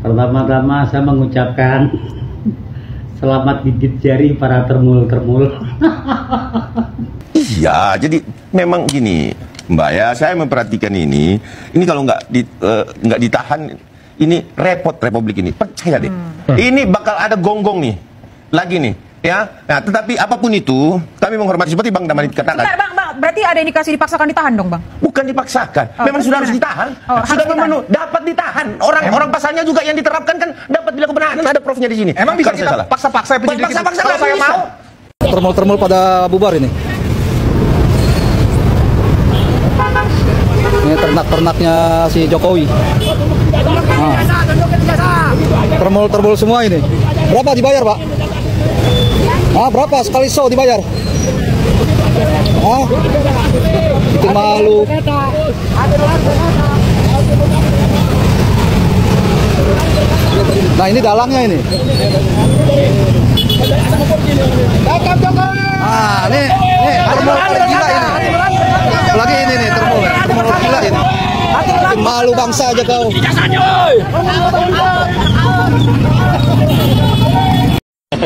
Pertama-tama saya mengucapkan selamat gigit jari para termul-termul. Iya, jadi memang gini, Mbak ya, saya memperhatikan ini kalau nggak ditahan, ini repot Republik ini, percaya deh. Ini bakal ada gonggong nih, lagi nih, ya. Nah, tetapi apapun itu, kami menghormati seperti Bang Damani katakan. Bang, berarti ada indikasi dipaksakan ditahan dong, Bang? Bukan dipaksakan, memang sudah harus ditahan, sudah memenuhi, dapat ditahan. Orang pasalnya juga yang diterapkan kan dapat dilakukan benar. Ada profnya di sini. Emang bisa kita paksa-paksa penyidik? Paksa-paksa kalau saya mau. Termul-termul pada bubar ini. Ini ternak-ternaknya si Jokowi. Nah. Termul-termul semua ini. Berapa dibayar, Pak? Berapa sekali show dibayar? Itu malu. Nah, ini dalangnya ini. Nih termul gila ini. Lagi ini nih termul gila ini. Bikin malu bangsa aja kau.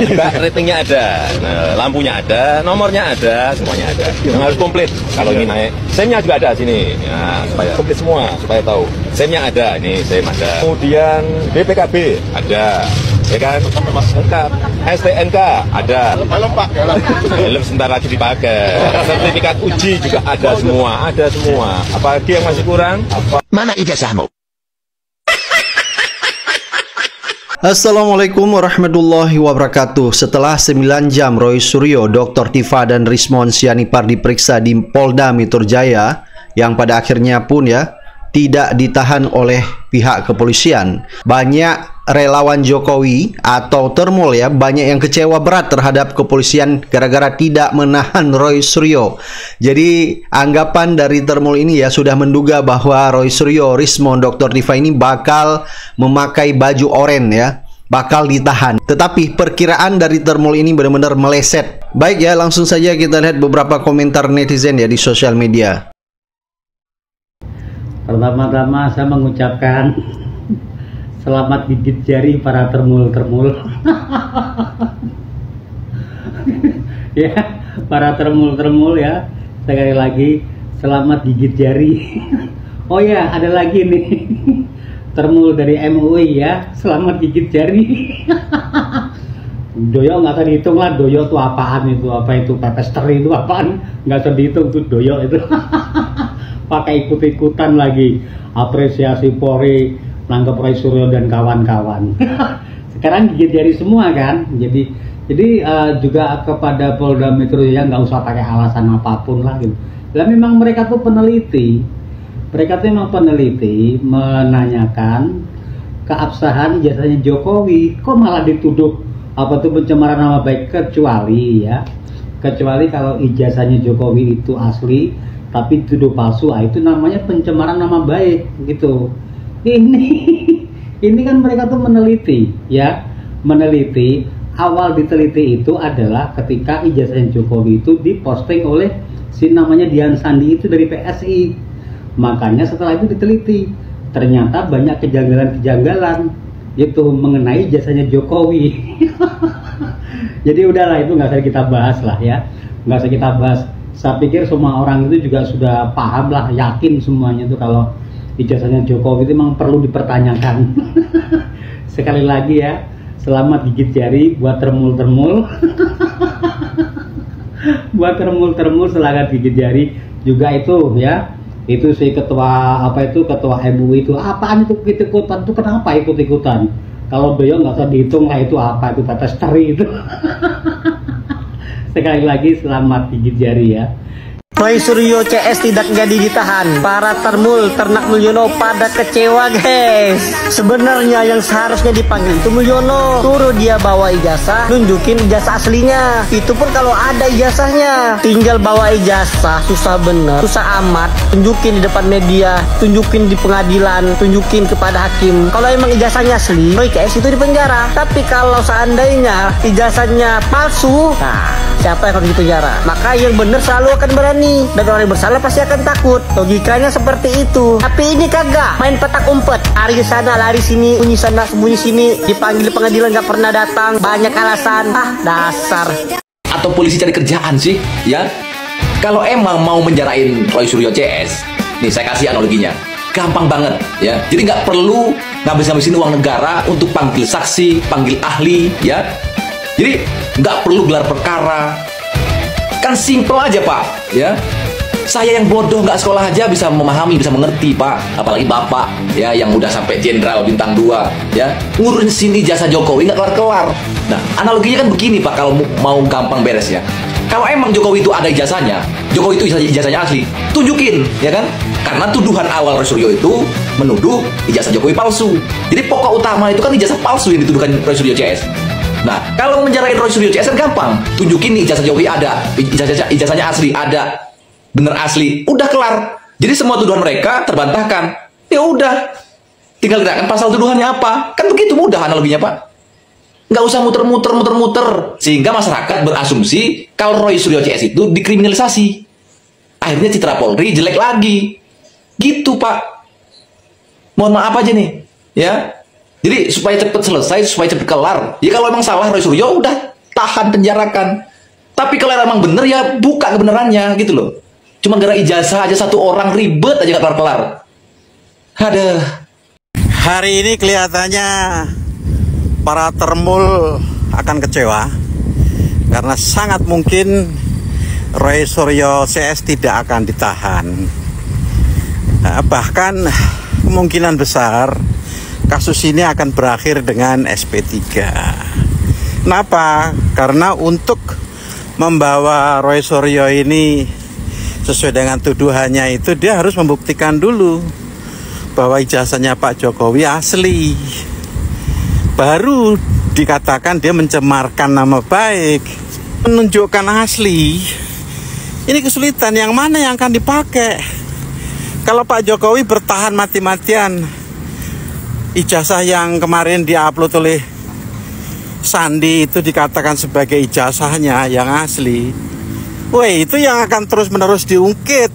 Ratingnya ada, lampunya ada, nomornya ada, semuanya ada. Yang harus komplit kalau ingin naik. SIM-nya juga ada sini, ya, supaya komplit semua, supaya tahu. SIM-nya ada, ini SIM ada. Kemudian BPKB ada, ya kan? Lengkap. STNK ada. Helm sebentar lagi dipakai. Sertifikat uji juga ada semua. Apalagi yang masih kurang? Mana ijazahmu? Assalamualaikum warahmatullahi wabarakatuh. Setelah 9 jam Roy Suryo, Dr. Tifa dan Rismon Sianipar diperiksa di Polda Metro Jaya, yang pada akhirnya pun ya tidak ditahan oleh pihak kepolisian. Banyak relawan Jokowi atau termul ya, banyak yang kecewa berat terhadap kepolisian gara-gara tidak menahan Roy Suryo. Jadi anggapan dari termul ini ya sudah menduga bahwa Roy Suryo, Rismon, Dr. Tifa ini bakal memakai baju oranye ya, bakal ditahan. Tetapi perkiraan dari termul ini benar-benar meleset. Baik ya, langsung saja kita lihat beberapa komentar netizen ya di sosial media. Pertama-tama saya mengucapkan selamat gigit jari para termul-termul. Ya, para termul-termul ya. Sekali lagi selamat gigit jari. Oh ya, ada lagi nih. Termul dari MUI ya, selamat gigit jari. Doyo nggak usah dihitung lah, doyo itu apaan itu? Apa itu pepes teri itu apaan? Nggak usah dihitung tuh doyo itu. Pakai ikut-ikutan lagi, apresiasi Polri nangkep Roy Suryo dan kawan-kawan. Sekarang gigit jari semua kan. Jadi juga kepada Polda Metro Jaya nggak usah pakai alasan apapun lah gitu. Lah memang mereka tuh peneliti, menanyakan keabsahan ijazahnya Jokowi. Kok malah dituduh apa tuh pencemaran nama baik? Kecuali kalau ijazahnya Jokowi itu asli tapi tuduh palsu, itu namanya pencemaran nama baik gitu. Ini kan mereka tuh meneliti ya, awal diteliti itu adalah ketika ijazah Jokowi itu diposting oleh si namanya Dian Sandi itu dari PSI. Makanya setelah itu diteliti, ternyata banyak kejanggalan itu mengenai ijazahnya Jokowi. Jadi udahlah, itu nggak usah kita bahas lah ya, nggak usah kita bahas. Saya pikir semua orang itu juga sudah paham lah, yakin semuanya itu kalau ijazahnya Jokowi itu memang perlu dipertanyakan. Sekali lagi ya, selamat gigit jari buat termul-termul. Buat termul-termul selamat gigit jari juga itu ya. Itu si ketua MUI itu apaan itu ikut-ikutan itu, kenapa ikut-ikutan? Kalau doyo nggak usah dihitung lah, itu apa itu pepes teri itu. Sekali lagi selamat gigit jari ya. Roy Suryo CS tidak jadi ditahan. Para termul ternak Mulyono pada kecewa guys. Sebenarnya yang seharusnya dipanggil itu Mulyono. Suruh dia bawa ijazah, nunjukin ijazah aslinya. Itu pun kalau ada ijazahnya. Tinggal bawa ijazah, susah bener, susah amat. Tunjukin di depan media, tunjukin di pengadilan, tunjukin kepada hakim. Kalau emang ijazahnya asli, Roy CS itu di penjara. Tapi kalau seandainya ijazahnya palsu, nah siapa yang harus di penjara? Maka yang bener selalu akan berani. ini. Dan orang yang bersalah pasti akan takut. Logikanya seperti itu. Tapi ini kagak, main petak umpet. Lari sana, lari sini, sembunyi sana, sembunyi sini. Dipanggil pengadilan nggak pernah datang. Banyak alasan. Ah, dasar. Atau polisi cari kerjaan sih, ya? Kalau emang mau menjarain Roy Suryo CS, nih saya kasih analoginya, gampang banget, ya. Jadi nggak perlu ngabis-ngabisin uang negara untuk panggil saksi, panggil ahli, ya. Jadi nggak perlu gelar perkara, kan simple aja Pak, ya. Saya yang bodoh nggak sekolah aja bisa memahami, bisa mengerti Pak. Apalagi Bapak, ya, yang udah sampai jenderal bintang 2, ya, ngurusin ijazah Jokowi nggak kelar-kelar. Nah, analoginya kan begini Pak, kalau mau gampang beres ya. Kalau emang Jokowi itu ada ijazahnya, Jokowi itu ijazahnya asli, tunjukin, ya kan? Karena tuduhan awal Roy Suryo itu menuduh ijazah Jokowi palsu. Jadi pokok utama itu kan ijazah palsu yang dituduhkan Roy Suryo CS. Nah, kalau menjarain Roy Suryo CS kan gampang, tunjukin nih ijazah Jokowi ada, ijazahnya asli ada, bener asli, udah kelar. Jadi semua tuduhan mereka terbantahkan. Ya udah, tinggal lihat pasal tuduhannya apa. Kan begitu mudah analoginya Pak. Nggak usah muter-muter sehingga masyarakat berasumsi kalau Roy Suryo CS itu dikriminalisasi. Akhirnya citra Polri jelek lagi. Gitu Pak. Mohon maaf aja nih, ya. Jadi supaya cepat selesai, supaya cepat kelar. Ya kalau emang salah Roy Suryo udah tahan, penjarakan. Tapi kalau emang bener ya buka kebenarannya gitu loh. Cuma gara ijazah aja satu orang ribet aja nggak kelar-kelar. Aduh. Hari ini kelihatannya para termul akan kecewa karena sangat mungkin Roy Suryo CS tidak akan ditahan. Bahkan kemungkinan besar kasus ini akan berakhir dengan SP3. Kenapa? Karena untuk membawa Roy Suryo ini sesuai dengan tuduhannya itu dia harus membuktikan dulu bahwa ijazahnya Pak Jokowi asli. Baru dikatakan dia mencemarkan nama baik, menunjukkan asli. Ini kesulitan, yang mana yang akan dipakai? Kalau Pak Jokowi bertahan mati-matian, ijazah yang kemarin diupload oleh Sandi itu dikatakan sebagai ijazahnya yang asli. Woi, itu yang akan terus-menerus diungkit.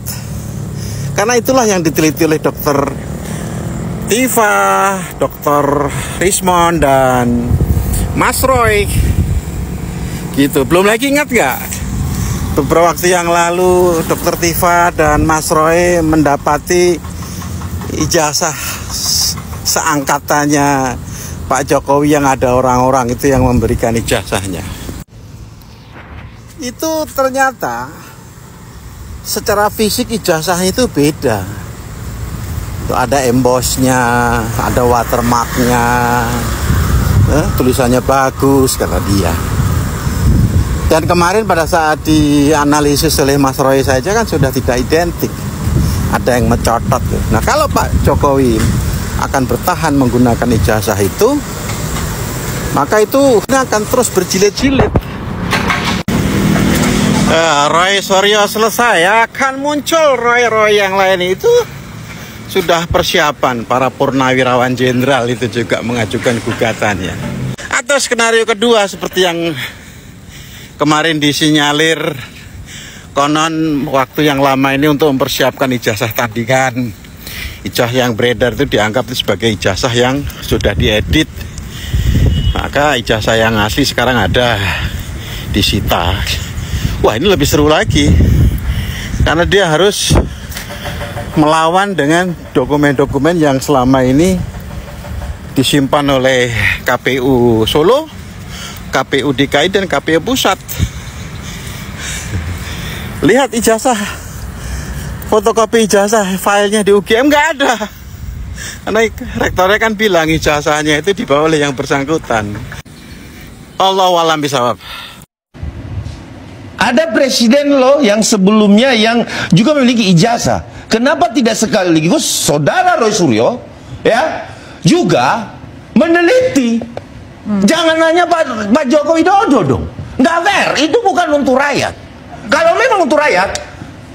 Karena itulah yang diteliti oleh Dokter Tifa, Dr. Rismond, dan Mas Roy. Gitu. Belum lagi ingat nggak? Beberapa waktu yang lalu Dr. Tifa dan Mas Roy mendapati ijazah seangkatannya Pak Jokowi yang ada orang-orang itu yang memberikan ijazahnya. Itu ternyata secara fisik ijazahnya itu beda. Ada embossnya, ada watermarknya, tulisannya bagus kata dia. Dan kemarin pada saat dianalisis oleh Mas Roy saja kan sudah tidak identik, ada yang mencotot. Nah kalau Pak Jokowi akan bertahan menggunakan ijazah itu, maka itu akan terus berjilid-jilid. Roy Suryo selesai, akan muncul Roy yang lain itu. Sudah persiapan para purnawirawan jenderal itu juga mengajukan gugatannya. Atau skenario kedua seperti yang kemarin disinyalir, konon waktu yang lama ini untuk mempersiapkan ijazah tandingan. Ijazah yang beredar itu dianggap sebagai ijazah yang sudah diedit. Maka ijazah yang asli sekarang ada disita. Wah, ini lebih seru lagi. Karena dia harus melawan dengan dokumen-dokumen yang selama ini disimpan oleh KPU Solo, KPU DKI, dan KPU Pusat. Lihat ijazah, fotokopi ijazah, filenya di UGM nggak ada. Karena rektornya kan bilang ijazahnya itu dibawa oleh yang bersangkutan. Allahu a'lam bishawab. Ada presiden loh yang sebelumnya yang juga memiliki ijazah. Kenapa tidak sekaligus saudara Roy Suryo ya juga meneliti? Jangan hanya Pak Joko Widodo dong. Nggak fair, itu bukan untuk rakyat. Kalau memang untuk rakyat,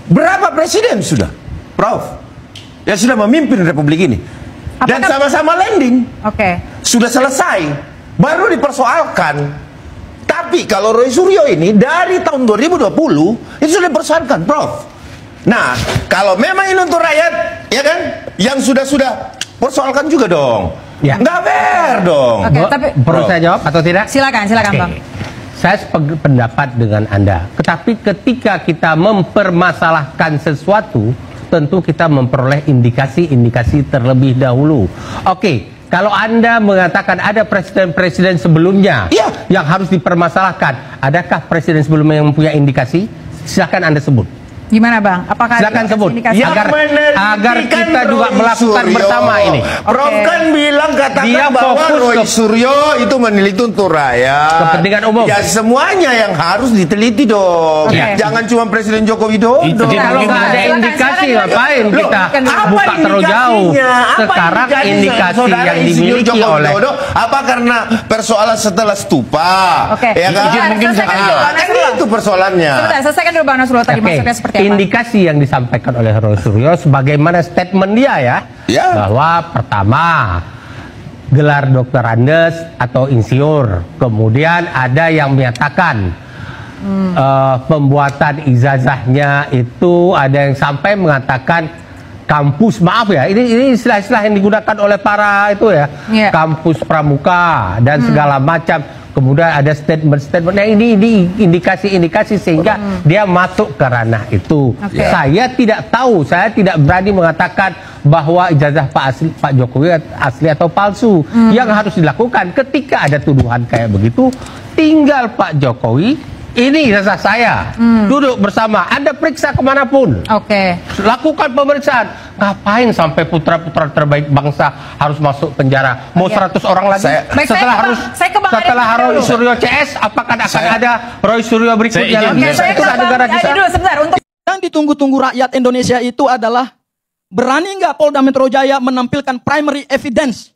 berapa presiden sudah, Prof? Ya sudah memimpin republik ini. Dan sama-sama landing. Sudah selesai, baru dipersoalkan. Tapi kalau Roy Suryo ini dari tahun 2020 itu sudah dipersoalkan, Prof. Nah, kalau memang ini untuk rakyat, ya kan, yang sudah persoalkan juga dong. Ya. Nggak fair dong. Oke, tapi Perlu saya jawab atau tidak? silakan Bang. Saya sependapat dengan Anda. Tetapi ketika kita mempermasalahkan sesuatu, tentu kita memperoleh indikasi-indikasi terlebih dahulu. Oke, kalau Anda mengatakan ada presiden-presiden sebelumnya yang harus dipermasalahkan, adakah presiden sebelumnya yang mempunyai indikasi? Silakan Anda sebut. Gimana Bang? Apakah silakan sebut indikasi? agar kita juga melakukan bersama ini. Prof kan bilang katakan Dia bahwa fokus Roy Suryo itu meneliti untuk rakyat. Kepentingan umum. Ya semuanya yang harus diteliti dong. Oke. Jangan cuma Presiden Joko Widodo. Kalau nggak ada indikasi ngapain kita buka terlalu jauh. Sekarang indikasi yang dimiliki oleh apa karena persoalan setelah stupa? Oke. Ya kan? Mungkin kan itu persoalannya. Sebentar, selesaikan dulu Bang Nasrullah tadi maksudnya seperti apa? Indikasi yang disampaikan oleh Roy Suryo sebagaimana statement dia bahwa pertama gelar Dr. Andes atau insinyur, kemudian ada yang menyatakan pembuatan ijazahnya itu ada yang sampai mengatakan kampus, maaf ya, ini istilah-istilah yang digunakan oleh para itu kampus pramuka dan segala macam. Kemudian ada statement-statement. Nah, ini indikasi-indikasi sehingga dia masuk ke ranah itu. Saya tidak tahu, saya tidak berani mengatakan bahwa ijazah Pak Jokowi asli atau palsu. Yang harus dilakukan ketika ada tuduhan kayak begitu, tinggal Pak Jokowi, ini ijazah saya, duduk bersama, Anda periksa kemanapun. Lakukan pemeriksaan. Ngapain sampai putra-putra terbaik bangsa harus masuk penjara? Mau 100 orang lagi? Setelah Roy Suryo CS, apakah akan ada Roy Suryo berikutnya lagi? Itu negara kita. Yang ditunggu-tunggu rakyat Indonesia itu adalah berani nggak Polda Metro Jaya menampilkan primary evidence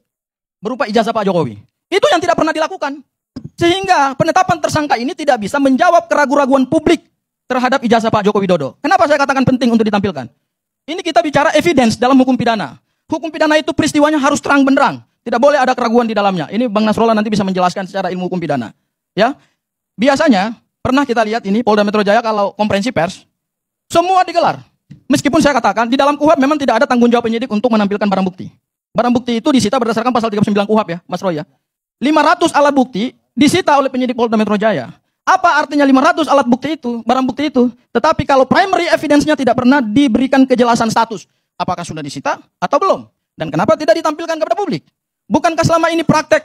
berupa ijazah Pak Jokowi? Itu yang tidak pernah dilakukan. Sehingga penetapan tersangka ini tidak bisa menjawab keraguan-raguan publik terhadap ijazah Pak Joko Widodo. Kenapa saya katakan penting untuk ditampilkan? Ini kita bicara evidence dalam hukum pidana. Hukum pidana itu peristiwanya harus terang benderang. Tidak boleh ada keraguan di dalamnya. Ini Bang Nasrullah nanti bisa menjelaskan secara ilmu hukum pidana. Ya, biasanya pernah kita lihat ini Polda Metro Jaya kalau konferensi pers, semua digelar. Meskipun saya katakan di dalam KUHP memang tidak ada tanggung jawab penyidik untuk menampilkan barang bukti. Barang bukti itu disita berdasarkan pasal 39 KUHP ya, Mas Roy ya. 500 alat bukti disita oleh penyidik Polda Metro Jaya. Apa artinya 500 alat bukti itu, barang bukti itu? Tetapi kalau primary evidence-nya tidak pernah diberikan kejelasan status, apakah sudah disita atau belum? Dan kenapa tidak ditampilkan kepada publik? Bukankah selama ini praktek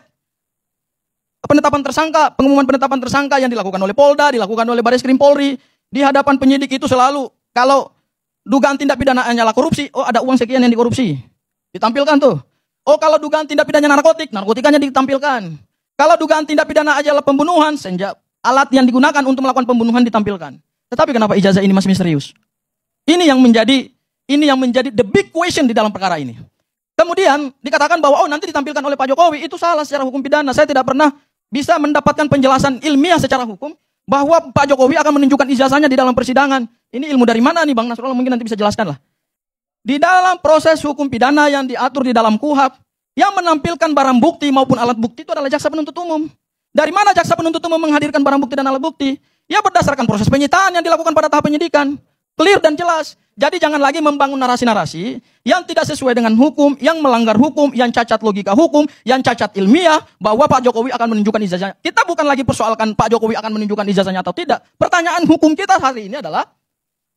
penetapan tersangka, pengumuman penetapan tersangka yang dilakukan oleh Polda, dilakukan oleh Bareskrim Polri, di hadapan penyidik itu selalu kalau dugaan tindak pidana nyala korupsi, oh ada uang sekian yang dikorupsi, ditampilkan tuh. Oh kalau dugaan tindak pidana narkotik, narkotikanya ditampilkan. Kalau dugaan tindak pidana adalah pembunuhan, alat yang digunakan untuk melakukan pembunuhan ditampilkan. Tetapi kenapa ijazah ini masih misterius? Ini yang menjadi the big question di dalam perkara ini. Kemudian dikatakan bahwa nanti ditampilkan oleh Pak Jokowi, itu salah secara hukum pidana. Saya tidak pernah bisa mendapatkan penjelasan ilmiah secara hukum bahwa Pak Jokowi akan menunjukkan ijazahnya di dalam persidangan. Ini ilmu dari mana nih Bang Nasrullah, mungkin nanti bisa jelaskan lah. Di dalam proses hukum pidana yang diatur di dalam KUHP, yang menampilkan barang bukti maupun alat bukti itu adalah jaksa penuntut umum. Dari mana jaksa penuntut umum menghadirkan barang bukti dan alat bukti? Ya berdasarkan proses penyitaan yang dilakukan pada tahap penyidikan. Clear dan jelas. Jadi jangan lagi membangun narasi-narasi yang tidak sesuai dengan hukum, yang melanggar hukum, yang cacat logika hukum, yang cacat ilmiah, bahwa Pak Jokowi akan menunjukkan ijazahnya. Kita bukan lagi persoalkan Pak Jokowi akan menunjukkan ijazahnya atau tidak. Pertanyaan hukum kita hari ini adalah,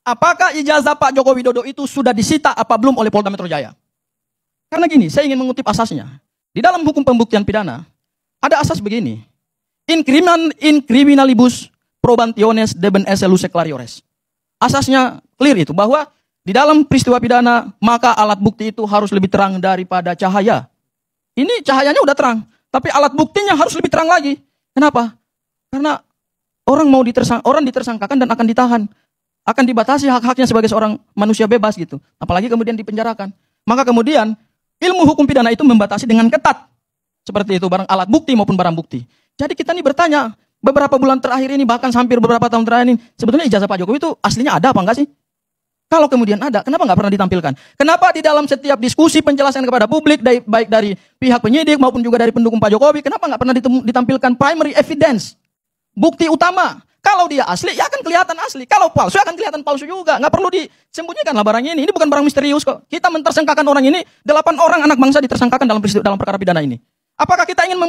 apakah ijazah Pak Joko Widodo itu sudah disita apa belum oleh Polda Metro Jaya? Karena gini, saya ingin mengutip asasnya. Di dalam hukum pembuktian pidana, ada asas begini. In criminalibus probationes deben esse luce clariores. Asasnya clear itu, bahwa di dalam peristiwa pidana, maka alat bukti itu harus lebih terang daripada cahaya. Ini cahayanya udah terang, tapi alat buktinya harus lebih terang lagi. Kenapa? Karena orang ditersangkakan dan akan ditahan. Akan dibatasi hak-haknya sebagai seorang manusia bebas gitu. Apalagi kemudian dipenjarakan. Maka kemudian ilmu hukum pidana itu membatasi dengan ketat. Seperti itu, barang alat bukti maupun barang bukti. Jadi kita nih bertanya, beberapa bulan terakhir ini, bahkan hampir beberapa tahun terakhir ini, sebetulnya ijazah Pak Jokowi itu aslinya ada apa enggak sih? Kalau kemudian ada, kenapa nggak pernah ditampilkan? Kenapa di dalam setiap diskusi penjelasan kepada publik, baik dari pihak penyidik maupun juga dari pendukung Pak Jokowi, kenapa nggak pernah ditampilkan primary evidence? Bukti utama. Kalau dia asli, ya akan kelihatan asli. Kalau palsu, akan kelihatan palsu juga. Nggak perlu disembunyikan lah barang ini. Ini bukan barang misterius kok. Kita mentersangkakan orang ini, 8 orang anak bangsa ditersangkakan dalam perkara pidana ini. Apakah kita ingin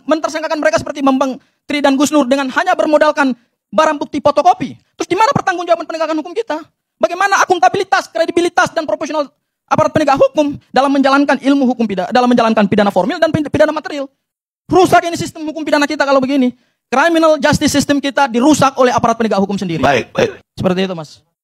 mentersangkakan mereka seperti Bambang Tri dan Gus Nur dengan hanya bermodalkan barang bukti fotokopi? Terus di mana pertanggungjawaban penegakan hukum kita? Bagaimana akuntabilitas, kredibilitas, dan profesional aparat penegak hukum dalam menjalankan ilmu hukum pidana, dalam menjalankan pidana formil dan pidana material? Rusak ini sistem hukum pidana kita kalau begini. Criminal justice system kita dirusak oleh aparat penegak hukum sendiri. Baik. Seperti itu, Mas.